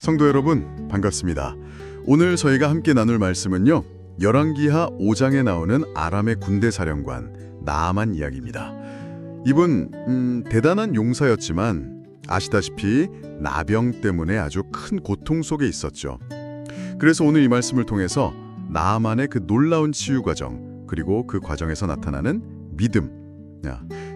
성도 여러분, 반갑습니다. 오늘 저희가 함께 나눌 말씀은요, 열왕기하 5장에 나오는 아람의 군대 사령관 나아만 이야기입니다. 이분 대단한 용사였지만 아시다시피 나병 때문에 아주 큰 고통 속에 있었죠. 그래서 오늘 이 말씀을 통해서 나아만의 그 놀라운 치유 과정, 그리고 그 과정에서 나타나는 믿음,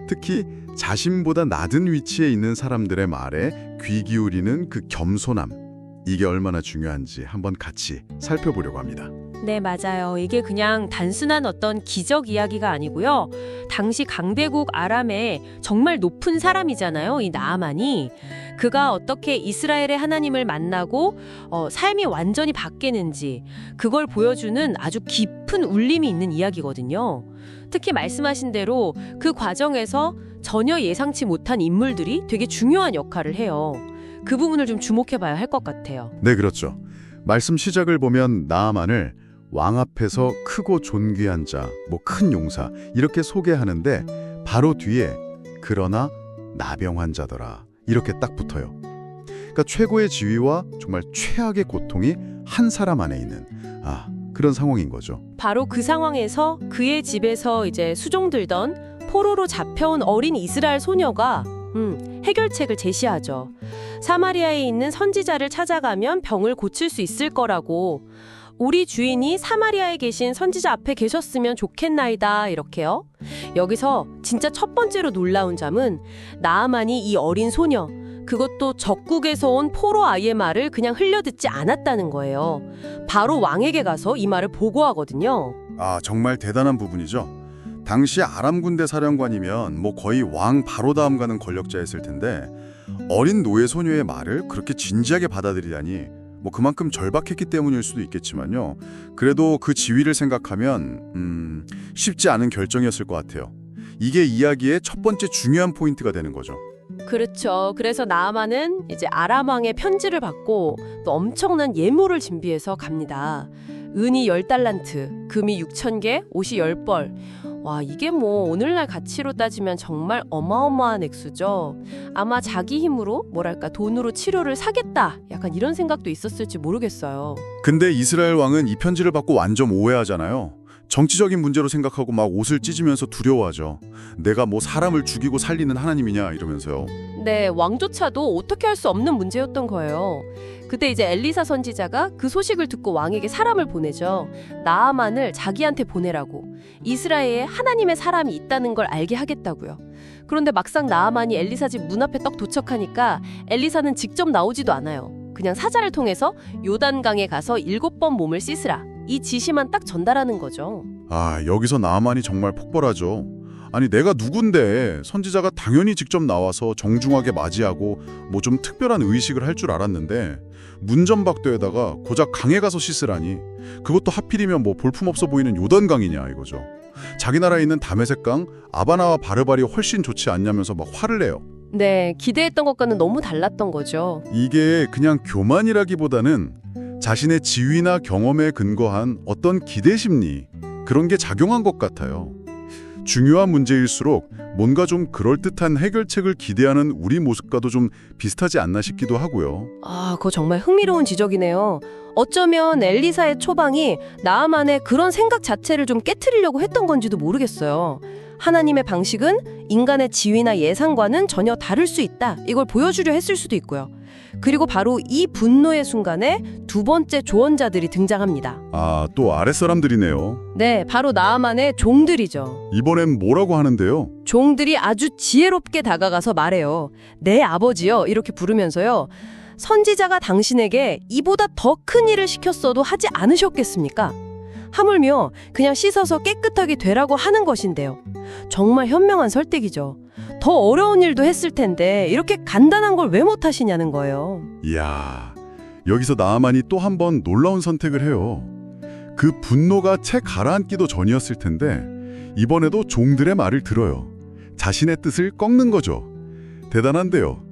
특히 자신보다 낮은 위치에 있는 사람들의 말에 귀 기울이는 그 겸손함, 이게 얼마나 중요한지 한번 같이 살펴보려고 합니다. 네, 맞아요. 이게 그냥 단순한 어떤 기적 이야기가 아니고요. 당시 강대국 아람의 정말 높은 사람이잖아요, 이 나아만이. 그가 어떻게 이스라엘의 하나님을 만나고 삶이 완전히 바뀌는지 그걸 보여주는 아주 깊은 울림이 있는 이야기거든요. 특히 말씀하신 대로 그 과정에서 전혀 예상치 못한 인물들이 되게 중요한 역할을 해요. 그 부분을 좀 주목해봐야 할 것 같아요. 네, 그렇죠. 말씀 시작을 보면 나아만을 왕 앞에서 크고 존귀한 자, 큰 용사 이렇게 소개하는데 바로 뒤에 그러나 나병 환자더라 이렇게 딱 붙어요. 그러니까 최고의 지위와 정말 최악의 고통이 한 사람 안에 있는 그런 상황인 거죠. 바로 그 상황에서 그의 집에서 이제 수종들던 포로로 잡혀온 어린 이스라엘 소녀가 해결책을 제시하죠. 사마리아에 있는 선지자를 찾아가면 병을 고칠 수 있을 거라고. 우리 주인이 사마리아에 계신 선지자 앞에 계셨으면 좋겠나이다, 이렇게요. 여기서 진짜 첫 번째로 놀라운 점은 나아만이 이 어린 소녀, 그것도 적국에서 온 포로 아이의 말을 그냥 흘려듣지 않았다는 거예요. 바로 왕에게 가서 이 말을 보고하거든요. 정말 대단한 부분이죠. 당시 아람 군대 사령관이면 거의 왕 바로 다음 가는 권력자였을 텐데 어린 노예 소녀의 말을 그렇게 진지하게 받아들이다니 그만큼 절박했기 때문일 수도 있겠지만요. 그래도 그 지위를 생각하면 쉽지 않은 결정이었을 것 같아요. 이게 이야기의 첫 번째 중요한 포인트가 되는 거죠. 그렇죠. 그래서 나아만은 이제 아람 왕의 편지를 받고 또 엄청난 예물을 준비해서 갑니다. 은이 10달란트, 금이 6,000개, 옷이 10벌. 와, 이게 오늘날 가치로 따지면 정말 어마어마한 액수죠. 아마 자기 힘으로 돈으로 치료를 사겠다. 약간 이런 생각도 있었을지 모르겠어요. 근데 이스라엘 왕은 이 편지를 받고 완전 오해하잖아요. 정치적인 문제로 생각하고 막 옷을 찢으면서 두려워하죠. 내가 사람을 죽이고 살리는 하나님이냐 이러면서요. 네, 왕조차도 어떻게 할 수 없는 문제였던 거예요. 그때 이제 엘리사 선지자가 그 소식을 듣고 왕에게 사람을 보내죠. 나아만을 자기한테 보내라고. 이스라엘에 하나님의 사람이 있다는 걸 알게 하겠다고요. 그런데 막상 나아만이 엘리사 집 문 앞에 딱 도착하니까 엘리사는 직접 나오지도 않아요. 그냥 사자를 통해서 요단강에 가서 7번 몸을 씻으라. 이 지시만 딱 전달하는 거죠. 여기서 나아만이 정말 폭발하죠. 아니 내가 누군데 선지자가 당연히 직접 나와서 정중하게 맞이하고 좀 특별한 의식을 할 줄 알았는데 문전박도에다가 고작 강에 가서 씻으라니. 그것도 하필이면 볼품없어 보이는 요단강이냐 이거죠. 자기 나라에 있는 다메섹강 아바나와 바르발이 훨씬 좋지 않냐면서 막 화를 내요. 네, 기대했던 것과는 너무 달랐던 거죠. 이게 그냥 교만이라기보다는 자신의 지위나 경험에 근거한 어떤 기대 심리, 그런 게 작용한 것 같아요. 중요한 문제일수록 뭔가 좀 그럴듯한 해결책을 기대하는 우리 모습과도 좀 비슷하지 않나 싶기도 하고요. 그거 정말 흥미로운 지적이네요. 어쩌면 엘리사의 초방이 나아만의 그런 생각 자체를 좀 깨트리려고 했던 건지도 모르겠어요. 하나님의 방식은 인간의 지위나 예상과는 전혀 다를 수 있다. 이걸 보여주려 했을 수도 있고요. 그리고 바로 이 분노의 순간에 두 번째 조언자들이 등장합니다. 또 아랫사람들이네요. 네, 바로 나아만의 종들이죠. 이번엔 뭐라고 하는데요? 종들이 아주 지혜롭게 다가가서 말해요. 내 아버지요, 이렇게 부르면서요. 선지자가 당신에게 이보다 더 큰 일을 시켰어도 하지 않으셨겠습니까? 하물며 그냥 씻어서 깨끗하게 되라고 하는 것인데요. 정말 현명한 설득이죠. 더 어려운 일도 했을 텐데 이렇게 간단한 걸 왜 못하시냐는 거예요. 이야, 여기서 나아만이 또 한 번 놀라운 선택을 해요. 그 분노가 채 가라앉기도 전이었을 텐데 이번에도 종들의 말을 들어요. 자신의 뜻을 꺾는 거죠. 대단한데요.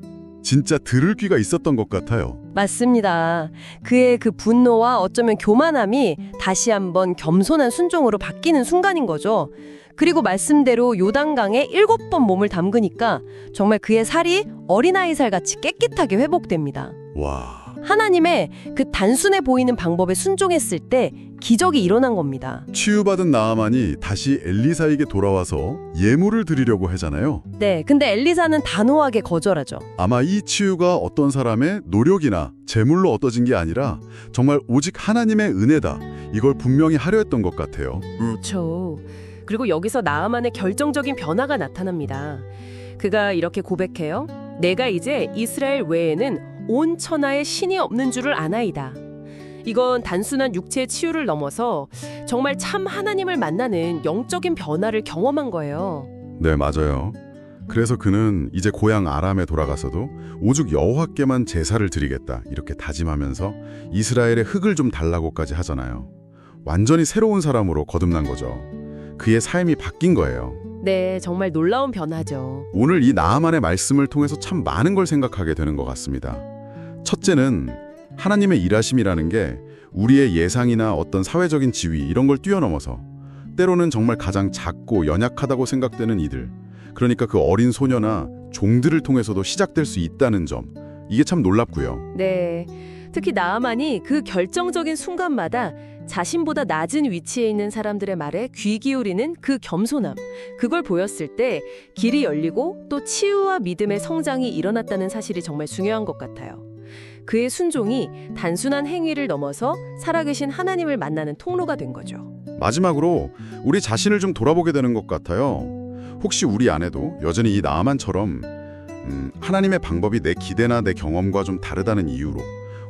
진짜 들을 귀가 있었던 것 같아요. 맞습니다. 그의 그 분노와 어쩌면 교만함이 다시 한번 겸손한 순종으로 바뀌는 순간인 거죠. 그리고 말씀대로 요단강에 7번 몸을 담그니까 정말 그의 살이 어린아이 살같이 깨끗하게 회복됩니다. 와, 하나님의 그 단순해 보이는 방법에 순종했을 때 기적이 일어난 겁니다. 치유받은 나아만이 다시 엘리사에게 돌아와서 예물을 드리려고 하잖아요. 네, 근데 엘리사는 단호하게 거절하죠. 아마 이 치유가 어떤 사람의 노력이나 재물로 얻어진 게 아니라 정말 오직 하나님의 은혜다. 이걸 분명히 하려 했던 것 같아요. 그렇죠. 그리고 여기서 나아만의 결정적인 변화가 나타납니다. 그가 이렇게 고백해요. 내가 이제 이스라엘 외에는 온 천하에 신이 없는 줄을 아나이다. 이건 단순한 육체의 치유를 넘어서 정말 참 하나님을 만나는 영적인 변화를 경험한 거예요. 네, 맞아요. 그래서 그는 이제 고향 아람에 돌아가서도 오직 여호와께만 제사를 드리겠다 이렇게 다짐하면서 이스라엘의 흙을 좀 달라고까지 하잖아요. 완전히 새로운 사람으로 거듭난 거죠. 그의 삶이 바뀐 거예요. 네, 정말 놀라운 변화죠. 오늘 이 나아만의 말씀을 통해서 참 많은 걸 생각하게 되는 것 같습니다. 첫째는 하나님의 일하심이라는 게 우리의 예상이나 어떤 사회적인 지위 이런 걸 뛰어넘어서 때로는 정말 가장 작고 연약하다고 생각되는 이들, 그러니까 그 어린 소녀나 종들을 통해서도 시작될 수 있다는 점, 이게 참 놀랍고요. 네, 특히 나아만이 그 결정적인 순간마다 자신보다 낮은 위치에 있는 사람들의 말에 귀 기울이는 그 겸손함, 그걸 보였을 때 길이 열리고 또 치유와 믿음의 성장이 일어났다는 사실이 정말 중요한 것 같아요. 그의 순종이 단순한 행위를 넘어서 살아계신 하나님을 만나는 통로가 된 거죠. 마지막으로 우리 자신을 좀 돌아보게 되는 것 같아요. 혹시 우리 안에도 여전히 이 나아만처럼 하나님의 방법이 내 기대나 내 경험과 좀 다르다는 이유로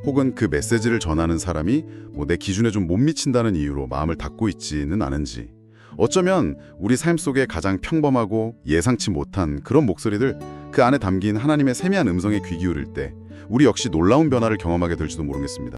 혹은 그 메시지를 전하는 사람이 내 기준에 좀 못 미친다는 이유로 마음을 닫고 있지는 않은지, 어쩌면 우리 삶 속에 가장 평범하고 예상치 못한 그런 목소리들, 그 안에 담긴 하나님의 세미한 음성에 귀 기울일 때 우리 역시 놀라운 변화를 경험하게 될지도 모르겠습니다.